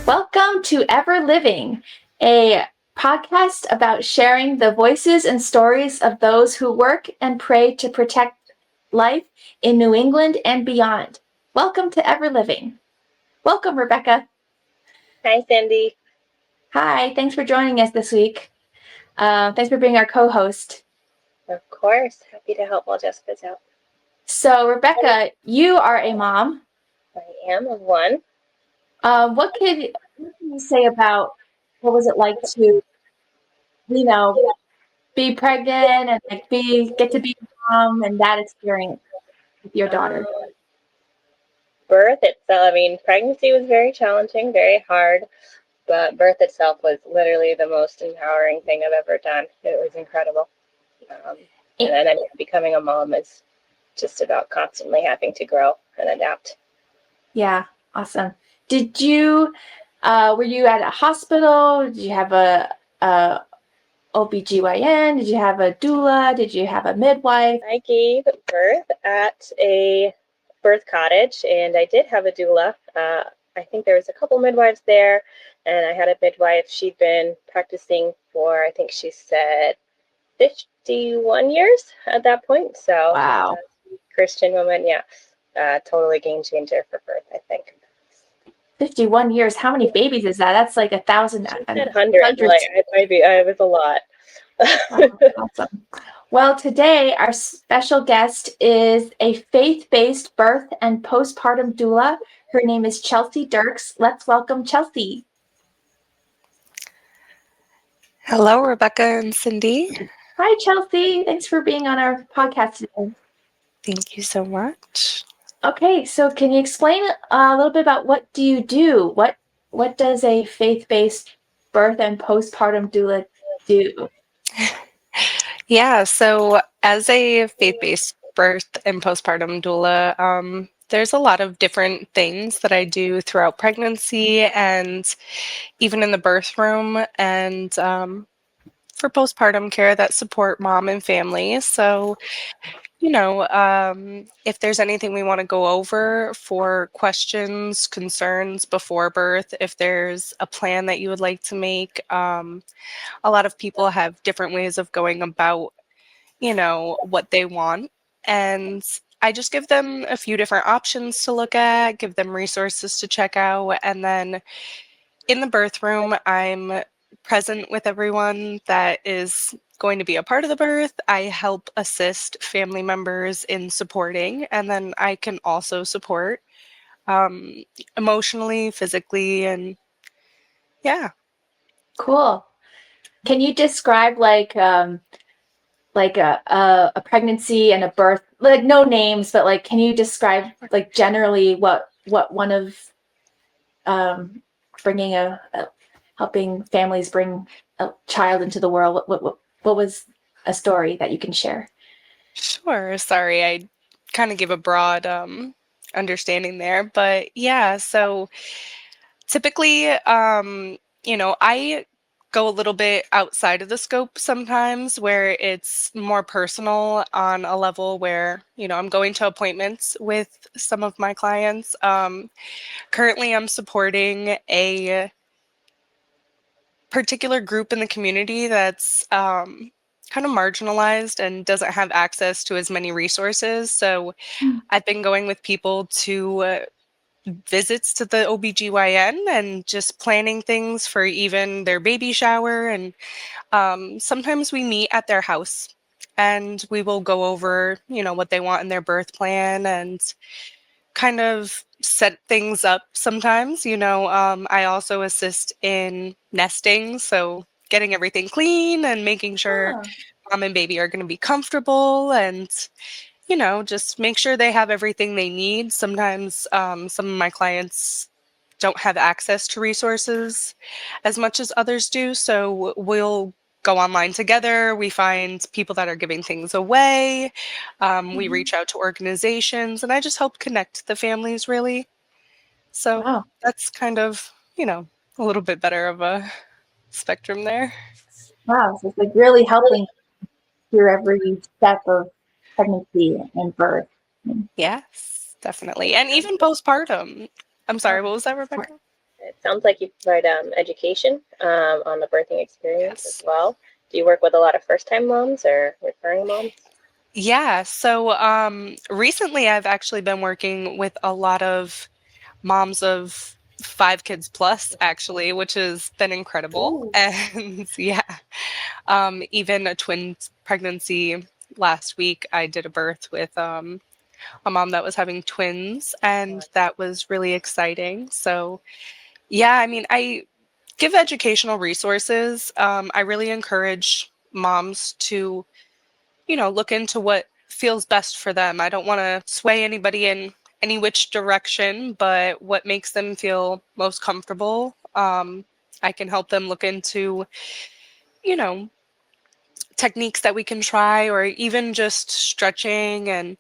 Welcome to Ever Living, a podcast about sharing the voices and stories of those who work and pray to protect life in New England and beyond. Welcome to Ever Living. Welcome, Rebecca. Hi, Cindy. Hi, thanks for joining us this week. Thanks for being our co-host. Of course. Happy to help while Jessica's out. So, Rebecca, you are a mom. I am of one. What can you say about what was it like to, be pregnant and get to be a mom and that experience with your daughter? Birth itself, pregnancy was very challenging, very hard, but birth itself was literally the most empowering thing I've ever done. It was incredible. And then becoming a mom is just about constantly having to grow and adapt. Yeah, awesome. Did you, were you at a hospital? Did you have a OBGYN? Did you have a doula? Did you have a midwife? I gave birth at a birth cottage, and I did have a doula. I think there was a couple midwives there, and I had a midwife. She'd been practicing for, I think she said, 51 years at that point. So, wow. Christian woman, yeah, totally game changer for birth, I think. 51 years. How many babies is that? That's like 1,000. She said hundreds. It was a lot. Awesome. Well, today our special guest is a faith-based birth and postpartum doula. Her name is Chelsea Derks. Let's welcome Chelsea. Hello, Rebecca and Cindy. Hi, Chelsea. Thanks for being on our podcast today. Thank you so much. Okay, so can you explain a little bit about what do you do? What does a faith-based birth and postpartum doula do? Yeah, so as a faith-based birth and postpartum doula, there's a lot of different things that I do throughout pregnancy and even in the birth room and for postpartum care that support mom and family. So if there's anything we want to go over for questions, concerns before birth, if there's a plan that you would like to make, a lot of people have different ways of going about, what they want. And I just give them a few different options to look at, give them resources to check out. And then in the birth room, I'm present with everyone that is going to be a part of the birth. I help assist family members in supporting, and then I can also support emotionally, physically, and yeah. Cool. Can you describe like a pregnancy and a birth, like no names, but like can you describe like generally what one of bringing helping families bring a child into the world, what was a story that you can share? Sure. Sorry, I kind of give a broad understanding there, but yeah. So typically, I go a little bit outside of the scope sometimes where it's more personal on a level where, I'm going to appointments with some of my clients. Currently, I'm supporting a particular group in the community that's kind of marginalized and doesn't have access to as many resources. So I've been going with people to visits to the OBGYN and just planning things for even their baby shower. And sometimes we meet at their house and we will go over, what they want in their birth plan and kind of set things up sometimes. I also assist in nesting, so getting everything clean and making sure mom and baby are going to be comfortable and just make sure they have everything they need. Sometimes some of my clients don't have access to resources as much as others do. So we'll go online together. We find people that are giving things away. We reach out to organizations, and I just help connect the families, really. So that's kind of, a little bit better of a spectrum there. Wow, so it's like really helping through every step of pregnancy and birth. Yes, definitely. And even postpartum. I'm sorry, what was that, Rebecca? It sounds like you provide education on the birthing experience as Yes. well. Do you work with a lot of first-time moms or referring moms? Yeah. So recently I've actually been working with a lot of moms of 5 kids plus, actually, which has been incredible. Ooh. And yeah, even a twin pregnancy last week, I did a birth with a mom that was having twins, and that was really exciting. So yeah, I mean, I give educational resources. I really encourage moms to, look into what feels best for them. I don't want to sway anybody in any which direction, but what makes them feel most comfortable. I can help them look into, you know, techniques that we can try, or even just stretching. And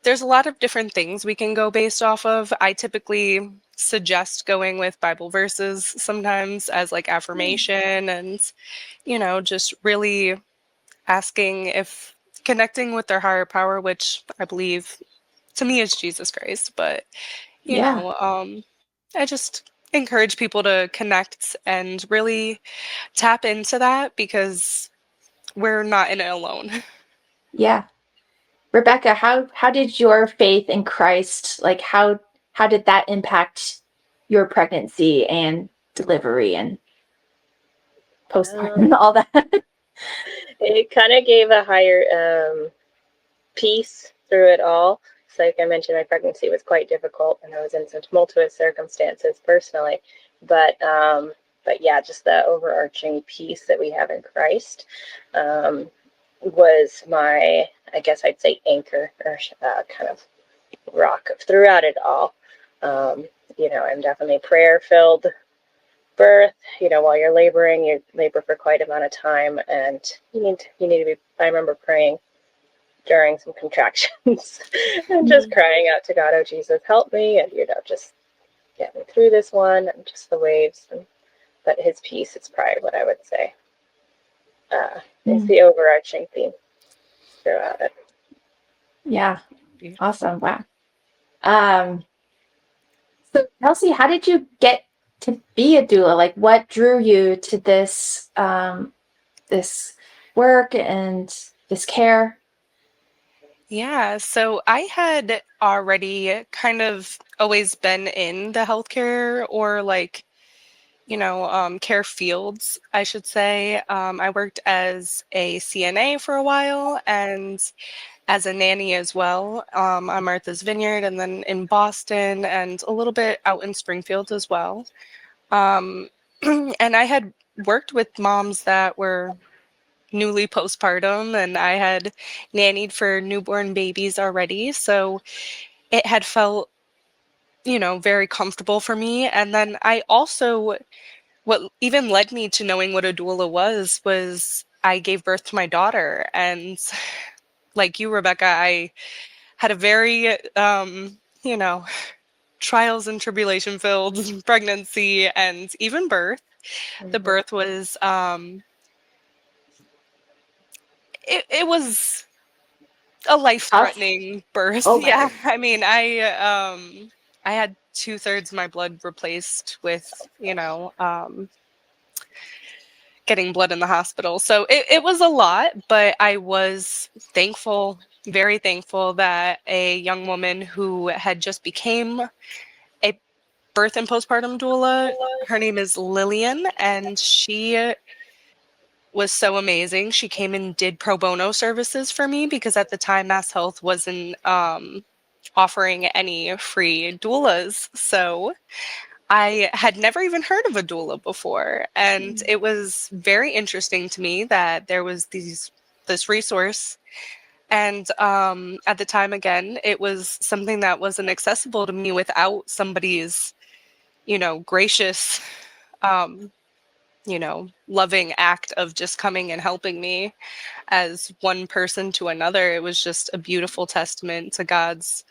there's a lot of different things we can go based off of. I typically suggest going with Bible verses sometimes as like affirmation, and, just really asking if connecting with their higher power, which I believe to me is Jesus Christ. But, you Yeah. know, um, I just encourage people to connect and really tap into that, because we're not in it alone. Yeah. Rebecca, how did your faith in Christ, like how did that impact your pregnancy and delivery and postpartum Um, and all that? it kind of gave a higher peace through it all. So like I mentioned, my pregnancy was quite difficult, and I was in some tumultuous circumstances personally. But yeah, just the overarching peace that we have in Christ was my, I guess I'd say, anchor or kind of rock throughout it all. I'm definitely prayer filled birth. While you're laboring, you labor for quite amount of time, and you need to be. I remember praying during some contractions and just crying out to God, "Oh Jesus, help me!" and just get me through this one, and just the waves. But His peace is probably what I would say is Mm. the overarching theme throughout it. Yeah. Beautiful. Awesome. Wow. Um, so Kelsey, how did you get to be a doula? Like what drew you to this work and this care? Yeah, so I had already kind of always been in the healthcare, or like, care fields, I should say. I worked as a CNA for a while and as a nanny as well, on Martha's Vineyard, and then in Boston, and a little bit out in Springfield as well. Um, and I had worked with moms that were newly postpartum, and I had nannied for newborn babies already. So it had felt, very comfortable for me. And then I also, what even led me to knowing what a doula was I gave birth to my daughter. And like you, Rebecca, I had a very, trials and tribulation filled pregnancy and even birth. The Mm-hmm. birth was, it was a Tough. life-threatening birth. Oh my Yeah, goodness. I mean, I had 2/3 of my blood replaced with, getting blood in the hospital. So it was a lot, but I was thankful, very thankful that a young woman who had just became a birth and postpartum doula, her name is Lillian, and she was so amazing. She came and did pro bono services for me, because at the time Mass Health wasn't offering any free doulas. So I had never even heard of a doula before. And it was very interesting to me that there was this resource. And at the time, again, it was something that wasn't accessible to me without somebody's, gracious, um, loving act of just coming and helping me as one person to another. It was just a beautiful testament to God's,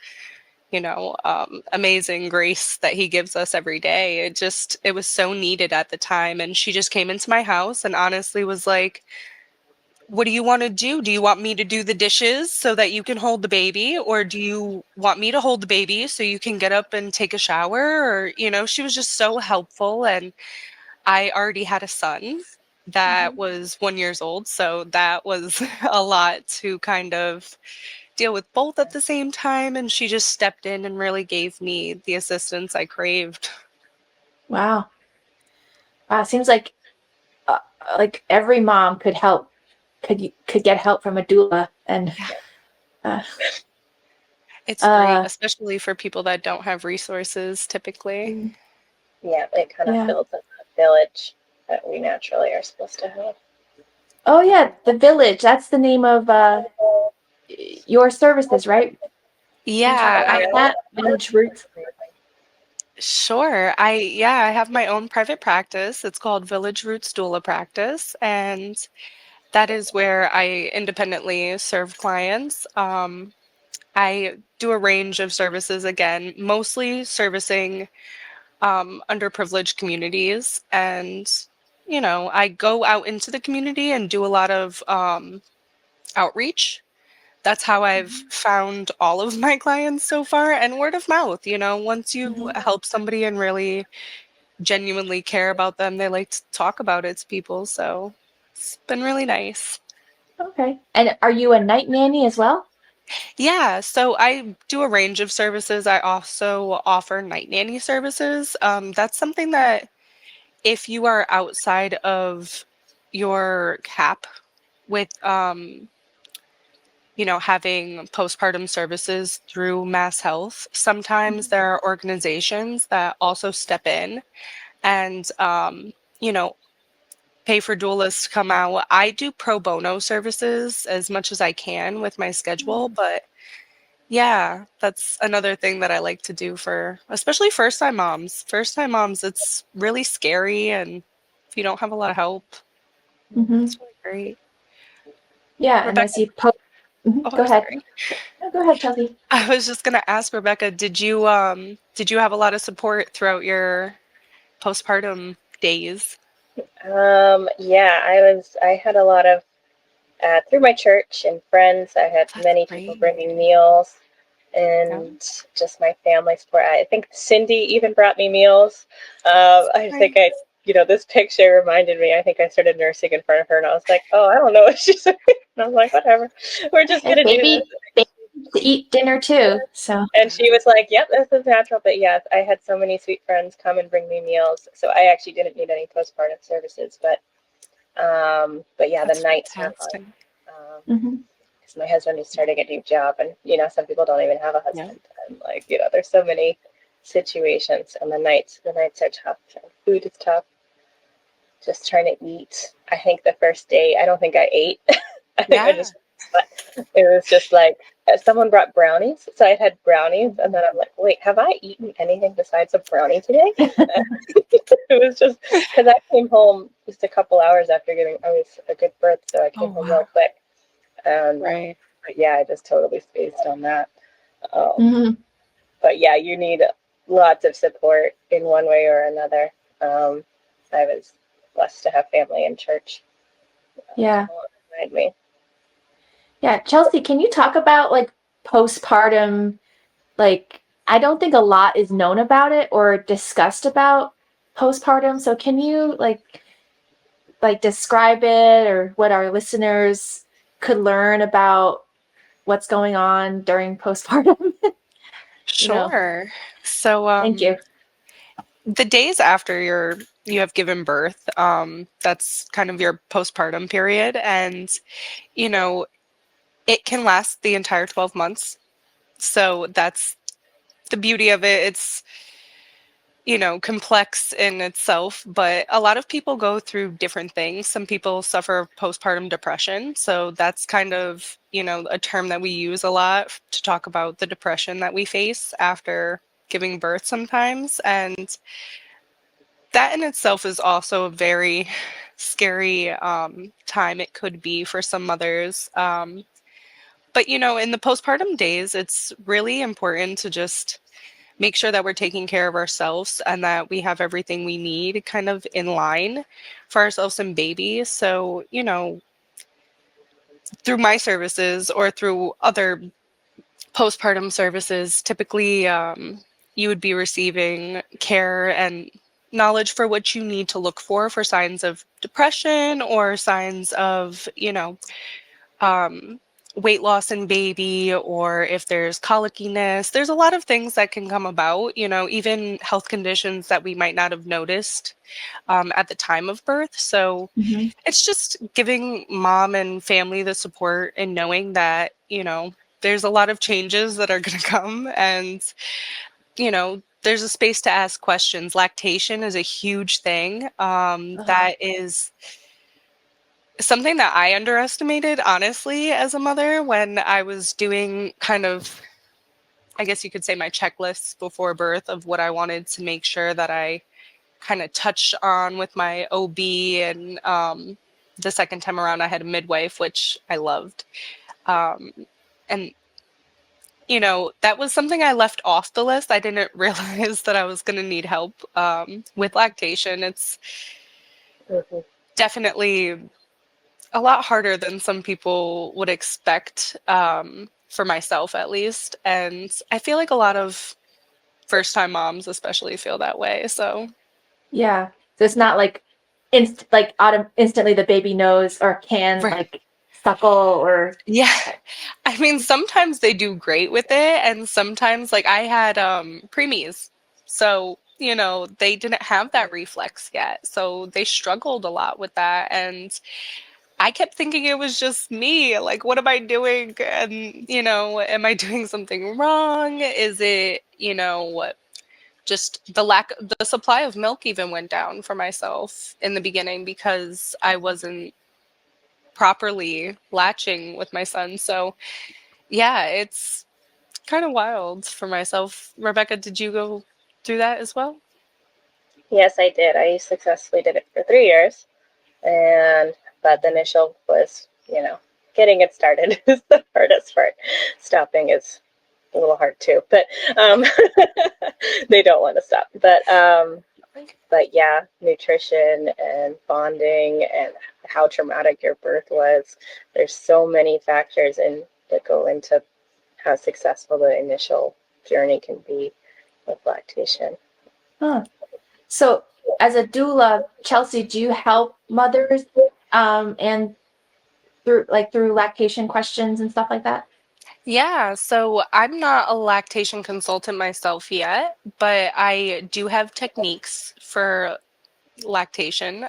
amazing grace that He gives us every day. It was so needed at the time. And she just came into my house and honestly was like, what do you want to do? Do you want me to do the dishes so that you can hold the baby? Or do you want me to hold the baby so you can get up and take a shower? Or, she was just so helpful. And I already had a son that was 1 year old. So that was a lot to kind of deal with both at the same time. And she just stepped in and really gave me the assistance I craved. Wow. Wow. It seems like every mom could get help from a doula, and uh, It's great, especially for people that don't have resources typically. Yeah, it kind of yeah. builds up a village that we naturally are supposed to have. Oh yeah, the village. That's the name of your services, right? Yeah, That Village Roots. Sure. I have my own private practice. It's called Village Roots Doula Practice, and that is where I independently serve clients. I do a range of services again, mostly servicing underprivileged communities, and I go out into the community and do a lot of outreach. That's how I've found all of my clients so far, and word of mouth. Once you help somebody and really genuinely care about them, they like to talk about it to people. So it's been really nice. Okay. And are you a night nanny as well? Yeah, so I do a range of services. I also offer night nanny services. That's something that if you are outside of your cap with having postpartum services through Mass Health, sometimes there are organizations that also step in and pay for doulas to come out. I do pro bono services as much as I can with my schedule, but yeah, that's another thing that I like to do for especially first-time moms. First-time moms, it's really scary, and if you don't have a lot of help, it's really great. Yeah, Rebecca, unless you oh, go I'm ahead. sorry. No, go ahead, Chelsea. I was just gonna ask Rebecca, did you have a lot of support throughout your postpartum days? Yeah, I had a lot of through my church and friends. I had That's many people great. bringing meals, Yeah, and just my family support. I think Cindy even brought me meals. I think right. this picture reminded me. I think I started nursing in front of her, and I was like, oh, I don't know what she's doing. And I was like, whatever, we're just And gonna do this. baby to eat dinner too. So And she was like, yep, this is natural. But yes, I had so many sweet friends come and bring me meals. So I actually didn't need any postpartum services. But yeah, the That's nights were hard. fantastic. Because my husband is starting a new job, and some people don't even have a Yeah. husband. And there's so many situations, and the nights are tough. Food is tough. Just trying to eat. I think the first day, I don't think I ate. I think I Yeah. just, but it was just like someone brought brownies, so I had brownies, and then I'm like, wait, have I eaten anything besides a brownie today? It was just because I came home just a couple hours after I was a good birth, so I Oh, came home real wow. quick. Right. But yeah, I just totally spaced on that. hmm But yeah, you need lots of support in one way or another. I was blessed to have family in church. yeah. Guide me. Yeah, Chelsea, can you talk about postpartum? I don't think a lot is known about it or discussed about postpartum. So can you describe it, or what our listeners could learn about what's going on during postpartum? you know. Sure. So, Thank you. the days after you have given birth, that's kind of your postpartum period, and you know, it can last the entire 12 months. So that's the beauty of it. It's complex in itself, but a lot of people go through different things. Some people suffer postpartum depression. So that's kind of, a term that we use a lot to talk about the depression that we face after giving birth sometimes. And that in itself is also a very scary time it could be for some mothers. But, in the postpartum days, it's really important to just make sure that we're taking care of ourselves and that we have everything we need kind of in line for ourselves and baby. So, through my services or through other postpartum services, typically you would be receiving care and knowledge for what you need to look for signs of depression or signs of, um, weight loss in baby, or if there's colickiness. There's a lot of things that can come about, even health conditions that we might not have noticed at the time of birth. So Mm-hmm. it's just giving mom and family the support and knowing that, there's a lot of changes that are going to come, and, there's a space to ask questions. Lactation is a huge thing. Uh-huh. That is something that I underestimated, honestly, as a mother when I was doing kind of, I guess you could say, my checklists before birth of what I wanted to make sure that I kind of touched on with my OB. And the second time around, I had a midwife, which I loved. Um, and, that was something I left off the list. I didn't realize that I was going to need help with lactation. It's Mhm. definitely a lot harder than some people would expect, for myself at least. And I feel like a lot of first time moms especially feel that way. So Yeah. So it's not like instantly the baby knows or can right. like suckle or Yeah. I mean, sometimes they do great with it, and sometimes, like, I had preemies. So, they didn't have that reflex yet. So they struggled a lot with that. And I kept thinking it was just me. Like, what am I doing? And, am I doing something wrong? Is it, just the supply of milk even went down for myself in the beginning because I wasn't properly latching with my son. So, yeah, it's kind of wild for myself. Rebecca, did you go through that as well? Yes, I did. I successfully did it for 3 years, and but the initial was, getting it started is the hardest part. Stopping is a little hard too, but um, they don't want to stop. But yeah, nutrition and bonding and how traumatic your birth was. There's so many factors that go into how successful the initial journey can be with lactation. huh. So as a doula, Chelsea, do you help mothers and through lactation questions and stuff like that? Yeah, so I'm not a lactation consultant myself yet, but I do have techniques for lactation.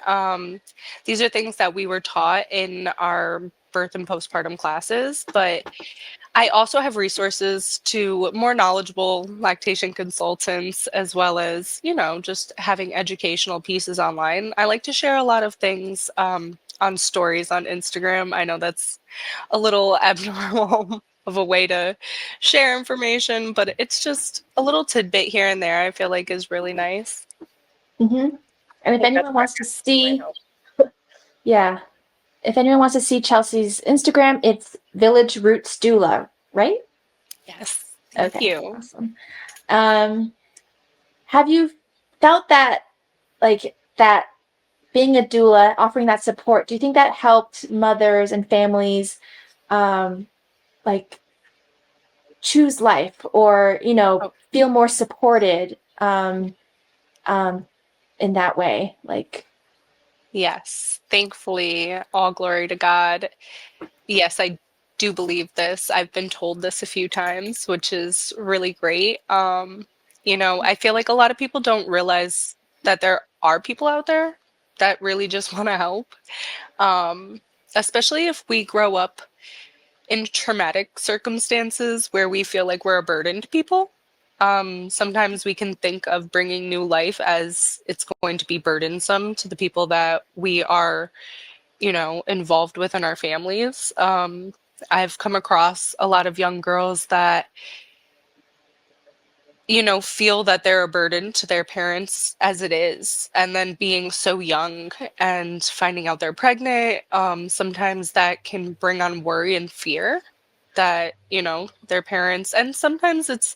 These are things that we were taught in our birth and postpartum classes, but I also have resources to more knowledgeable lactation consultants, as well as, just having educational pieces online. I like to share a lot of things on stories on Instagram. I know that's a little abnormal of a way to share information, but it's just a little tidbit here and there I feel like is really nice. Mm-hmm. And I if think that's anyone where wants to might see, help. yeah, if anyone wants to see Chelsea's Instagram, it's Village Roots Doula, right? Yes, thank Okay, you. awesome. Um, have you felt that that being a doula, offering that support, do you think that helped mothers and families um, like choose life or Oh, feel more supported um, in that way? Like, yes, thankfully, all glory to God. Yes, I do believe this. I've been told this a few times, which is really great. I feel like a lot of people don't realize that there are people out there that really just want to help. Um, Especially if we grow up in traumatic circumstances where we feel like we're a burden to people. Sometimes we can think of bringing new life as it's going to be burdensome to the people that we are, involved with in our families. I've come across a lot of young girls that, feel that they're a burden to their parents as it is. And then being so young and finding out they're pregnant, sometimes that can bring on worry and fear that, their parents, and sometimes it's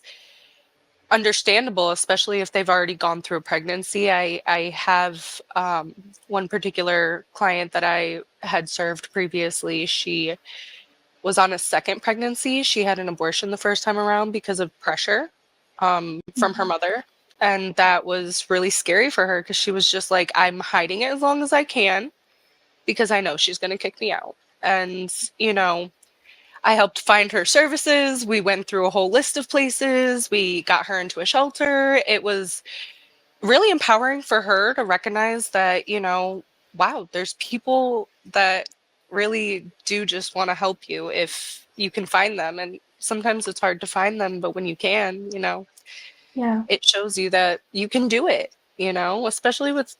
understandable, especially if they've already gone through a pregnancy. I have one particular client that I had served previously. She was on a second pregnancy. She had an abortion the first time around because of pressure from her mother. And that was really scary for her because she was just like, I'm hiding it as long as I can because I know she's going to kick me out. And, you know, I helped find her services. We went through a whole list of places. We got her into a shelter. It was really empowering for her to recognize that, you know, wow, there's people that really do just want to help you if you can find them. And sometimes it's hard to find them, but when you can, you know, Yeah. it shows you that you can do it, you know, especially with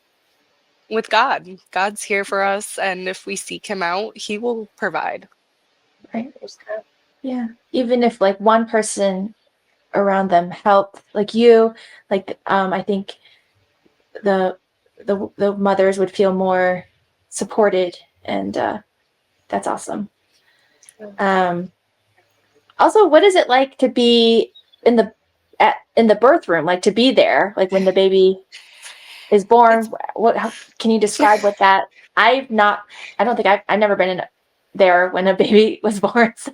God. God's here for us, and if we seek him out, he will provide. Right. Yeah. Even if like one person around them helped, like you, like I think the the mothers would feel more supported, and that's awesome. Also, what is it like to be in the birth room, like to be there, like when the baby is born? How can you describe what that? I don't think I've never been in there when a baby was born. So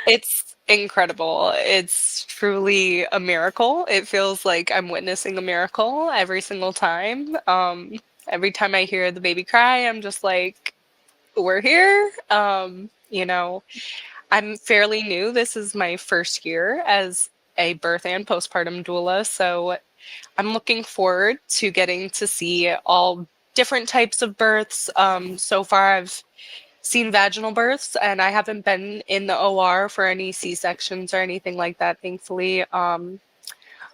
It's incredible. It's truly a miracle. It feels like I'm witnessing a miracle every single time. Every time I hear the baby cry, I'm just like, we're here. You know, I'm fairly new. This is my first year as a birth and postpartum doula. So I'm looking forward to getting to see all different types of births. So far, I've seen vaginal births, and I haven't been in the OR for any C-sections or anything like that, thankfully.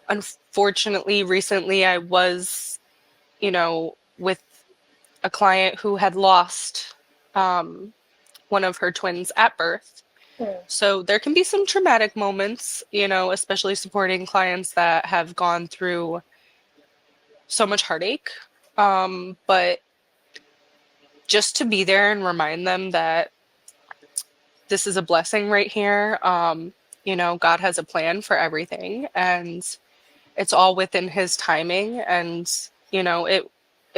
Unfortunately, recently I was, you know, with a client who had lost one of her twins at birth. So there can be some traumatic moments, you know, especially supporting clients that have gone through so much heartache. But just to be there and remind them that this is a blessing right here. You know, God has a plan for everything, and it's all within his timing. And, you know, it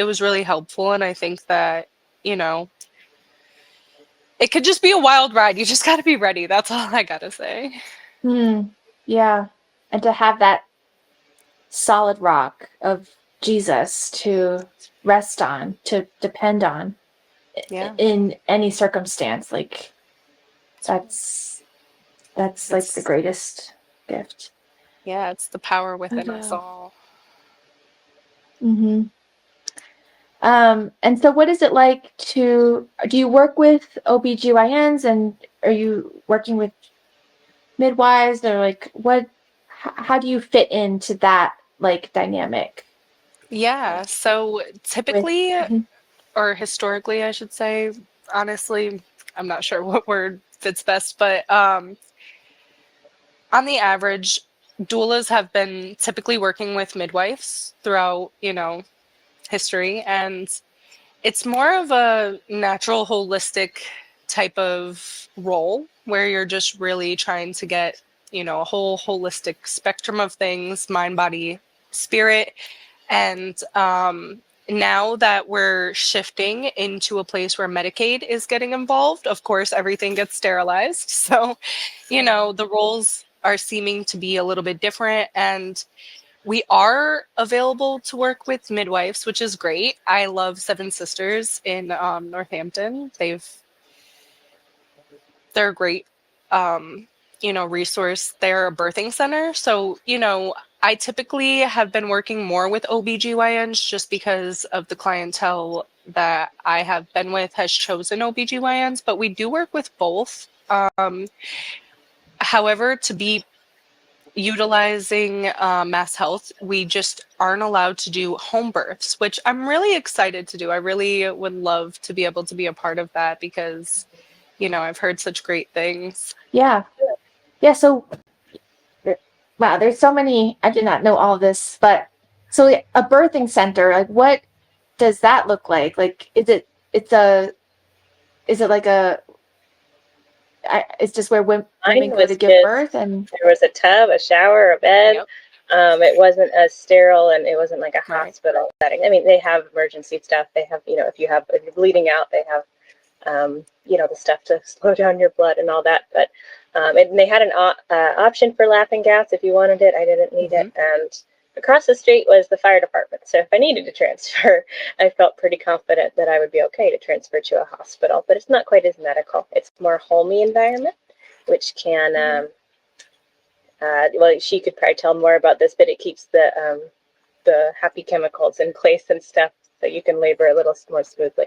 was really helpful. And I think that, you know, it could just be a wild ride. You just got to be ready. That's all I got to say. yeah, and to have that solid rock of Jesus to rest on, to depend on Yeah. in any circumstance, like that's like the It's, greatest gift. yeah, it's the power within us Yeah. all. Mm-hmm. And so what is it like do you work with OBGYNs, and are you working with midwives, or like how do you fit into that like dynamic Yeah. So with typically, Mhm. or historically, I should say, honestly, I'm not sure what word fits best, but on the average, doulas have been typically working with midwives throughout, you know, history, and it's more of a natural, holistic type of role where you're just really trying to get, you know, a whole holistic spectrum of things, mind, body, spirit. And now that we're shifting into a place where Medicaid is getting involved, of course, everything gets sterilized. So, you know, the roles are seeming to be a little bit different. And we are available to work with midwives, which is great. I love Seven Sisters in Northampton. They're a great, you know, resource. They're a birthing center. So, you know, I typically have been working more with OBGYNs just because of the clientele that I have been with has chosen OBGYNs, but we do work with both. However, to be utilizing mass health, we just aren't allowed to do home births, which I'm really excited to do. I really would love to be able to be a part of that because, you know, I've heard such great things. Yeah. Yeah. So, wow, there's so many. I did not know all of this, but so a birthing center, like what does that look like? Like, is it like it's just where women Mine go was to give just, birth, and there was a tub, a shower, a bed. Yep. It wasn't as sterile, and it wasn't like a Right. hospital setting. I mean, they have emergency stuff. They have, if you're bleeding out, they have, the stuff to slow down your blood and all that. But and they had an option for laughing gas if you wanted it. I didn't need it. And across the street was the fire department. So if I needed to transfer, I felt pretty confident that I would be okay to transfer to a hospital. But it's not quite as medical. It's more homey environment, which can, well, she could probably tell more about this, but it keeps the happy chemicals in place and stuff, so you can labor a little more smoothly.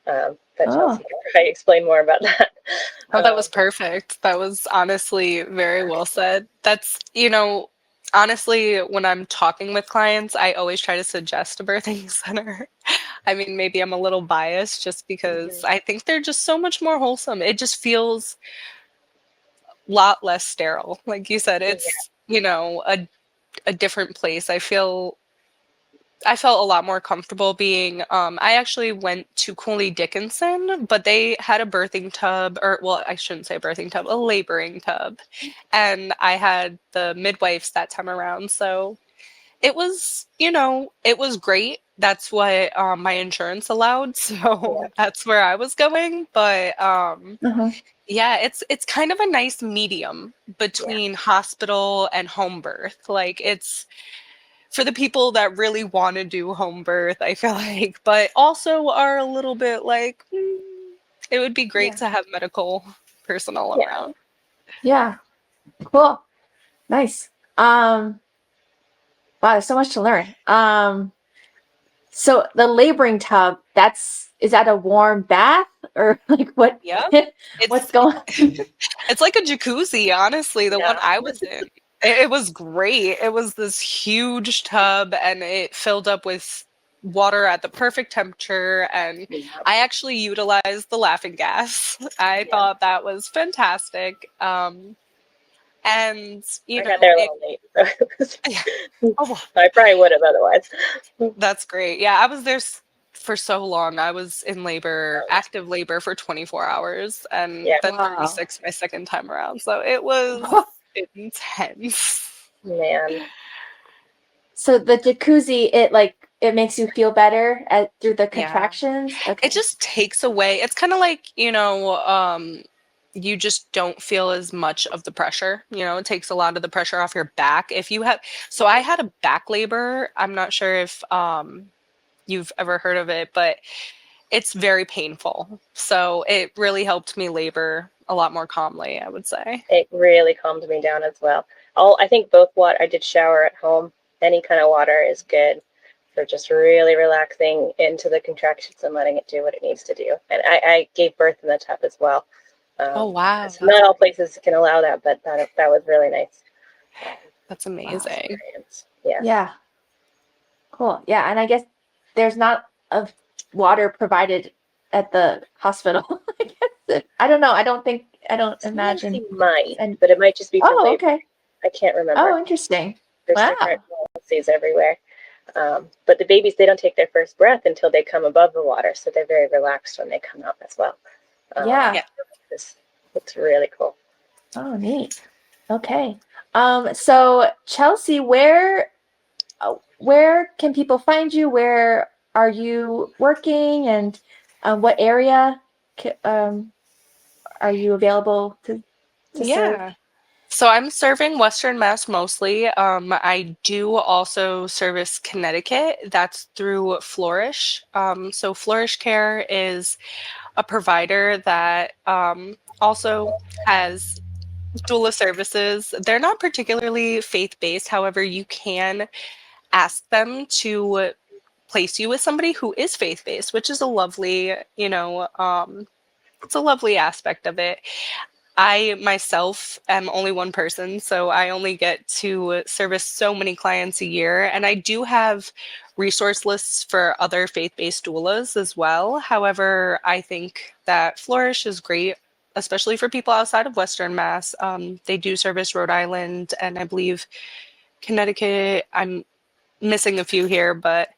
But Chelsea can probably explain more about that. Oh, that was perfect. That was honestly very well said. That's, honestly, when I'm talking with clients, I always try to suggest a birthing center. I mean, maybe I'm a little biased just because I think they're just so much more wholesome. It just feels a lot less sterile. Like you said, it's, a different place. I felt a lot more comfortable being, I actually went to Cooley Dickinson, but they had a birthing tub, or, well, I shouldn't say a birthing tub, a laboring tub. And I had the midwives that time around. So it was, it was great. That's what my insurance allowed. So that's where I was going. But yeah, it's kind of a nice medium between hospital and home birth. Like, it's for the people that really want to do home birth, I feel like, but also are a little bit like, it would be great to have medical personnel around. Yeah. Cool. Nice. Wow, there's so much to learn. So the laboring tub, is that a warm bath or like what? Yeah. What's going on? It's like a jacuzzi, honestly, the one I was in. It was great. It was this huge tub, and it filled up with water at the perfect temperature, and I actually utilized the laughing gas. I thought that was fantastic. And I got there a little late, so I probably would have otherwise. That's great. Yeah, I was there for so long. I was in labor, active labor, for 24 hours, and then 36 my second time around. So it was intense. Man. So the jacuzzi, it makes you feel better through the contractions? Okay. It just takes away. It's kind of like, you just don't feel as much of the pressure. It takes a lot of the pressure off your back. So I had a back labor. I'm not sure if you've ever heard of it, but it's very painful. So it really helped me labor a lot more calmly, I would say. It really calmed me down as well. I think I did shower at home. Any kind of water is good for just really relaxing into the contractions and letting it do what it needs to do. And I gave birth in the tub as well. Oh, wow. Not all places can allow that, but that was really nice. That's amazing. Yeah. Cool. Yeah, and I guess there's not of water provided at the hospital. I don't know. I don't imagine. You might, but it might just be for labor. Okay. I can't remember. Oh, interesting. There's different policies everywhere. But the babies, they don't take their first breath until they come above the water, so they're very relaxed when they come out as well. It's really cool. Oh, neat. Okay. So Chelsea, where can people find you? Where are you working, and what area are you available to serve? So I'm serving Western Mass mostly. I do also service Connecticut. That's through Flourish. So Flourish Care is a provider that also has doula services. They're not particularly faith-based. However, you can ask them to place you with somebody who is faith-based, which is a lovely, it's a lovely aspect of it. I myself am only one person, so I only get to service so many clients a year. And I do have resource lists for other faith-based doulas as well. However, I think that Flourish is great, especially for people outside of Western Mass. They do service Rhode Island and I believe Connecticut. I'm missing a few here, but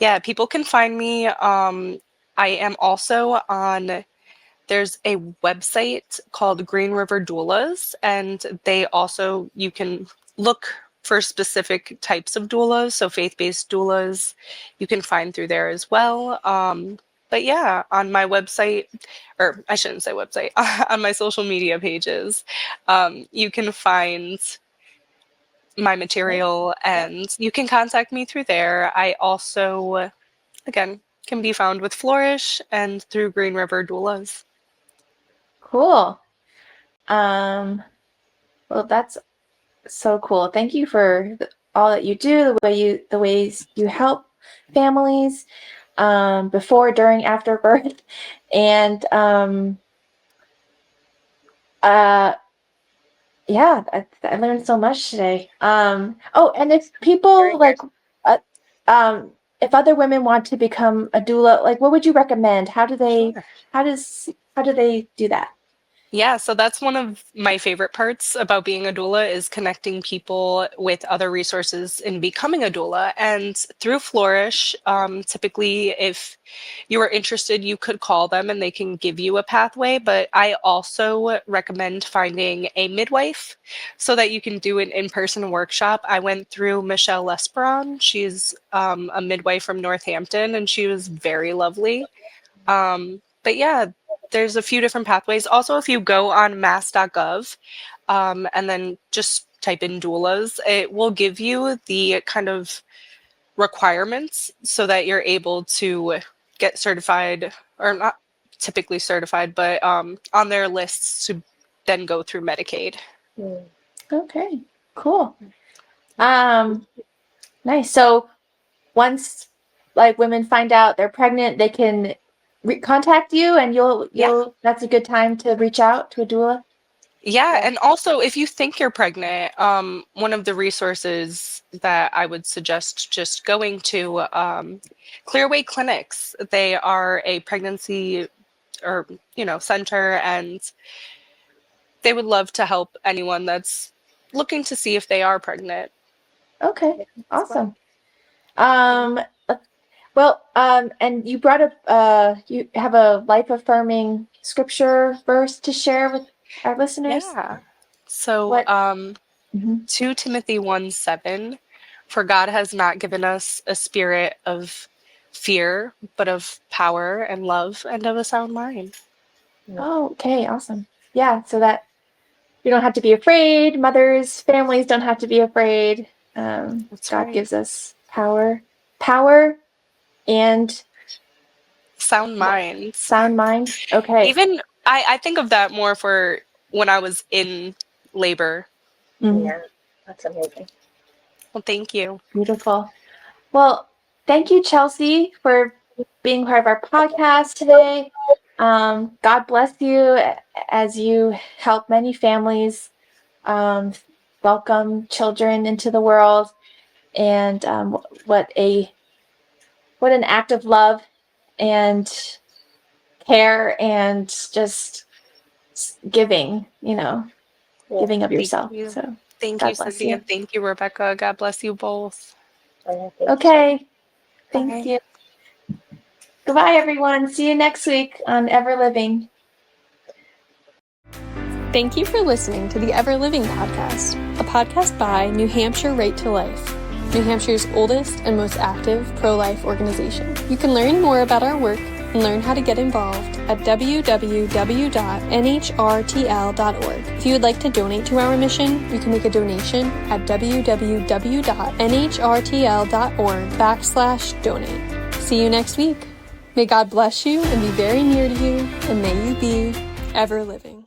yeah, people can find me. I am also on... There's a website called Green River Doulas, and you can look for specific types of doulas, so faith-based doulas, you can find through there as well. But yeah, on my website, or I shouldn't say website, on my social media pages, you can find my material and you can contact me through there. I also, again, can be found with Flourish and through Green River Doulas. Cool. Well, that's so cool. Thank you for all that you do, the ways you help families before, during, after birth, and yeah, I learned so much today. Oh, and if people if other women want to become a doula, like, what would you recommend? How do they do that? Yeah, so that's one of my favorite parts about being a doula is connecting people with other resources in becoming a doula. And through Flourish, typically if you are interested, you could call them and they can give you a pathway. But I also recommend finding a midwife so that you can do an in-person workshop. I went through Michelle Lesperon. She's a midwife from Northampton, and she was very lovely. But yeah, there's a few different pathways. Also, if you go on mass.gov and then just type in doulas, it will give you the kind of requirements so that you're able to get certified, or not typically certified, but on their lists to then go through Medicaid. Okay, cool. Nice. So once like women find out they're pregnant, they can contact you, and you'll that's a good time to reach out to a doula. Yeah, and also if you think you're pregnant, one of the resources that I would suggest just going to Clearway Clinics. They are a pregnancy or center, and they would love to help anyone that's looking to see if they are pregnant. Okay, awesome. Well, and you brought up you have a life affirming scripture verse to share with our listeners. Yeah. So, What? 2 Timothy 1:7, for God has not given us a spirit of fear, but of power and love and of a sound mind. Oh, okay, awesome. Yeah, so that you don't have to be afraid. Mothers, families don't have to be afraid. God right. gives us power and sound mind. Sound mind. Okay. Even I think of that more for when I was in labor. Yeah, that's amazing. Well, thank you. Beautiful. Well, thank you, Chelsea, for being part of our podcast today. God bless you as you help many families welcome children into the world, and what an act of love and care and just giving, giving of yourself. Thank you. So Thank God you, bless Cindy, you. and thank you, Rebecca. God bless you both. Okay. Thank Bye. you. Goodbye, everyone. See you next week on Ever Living. Thank you for listening to the Ever Living podcast, a podcast by New Hampshire Right-to-Life, New Hampshire's oldest and most active pro-life organization. You can learn more about our work and learn how to get involved at www.nhrtl.org. If you would like to donate to our mission, you can make a donation at www.nhrtl.org/donate. See you next week. May God bless you and be very near to you, and may you be ever living.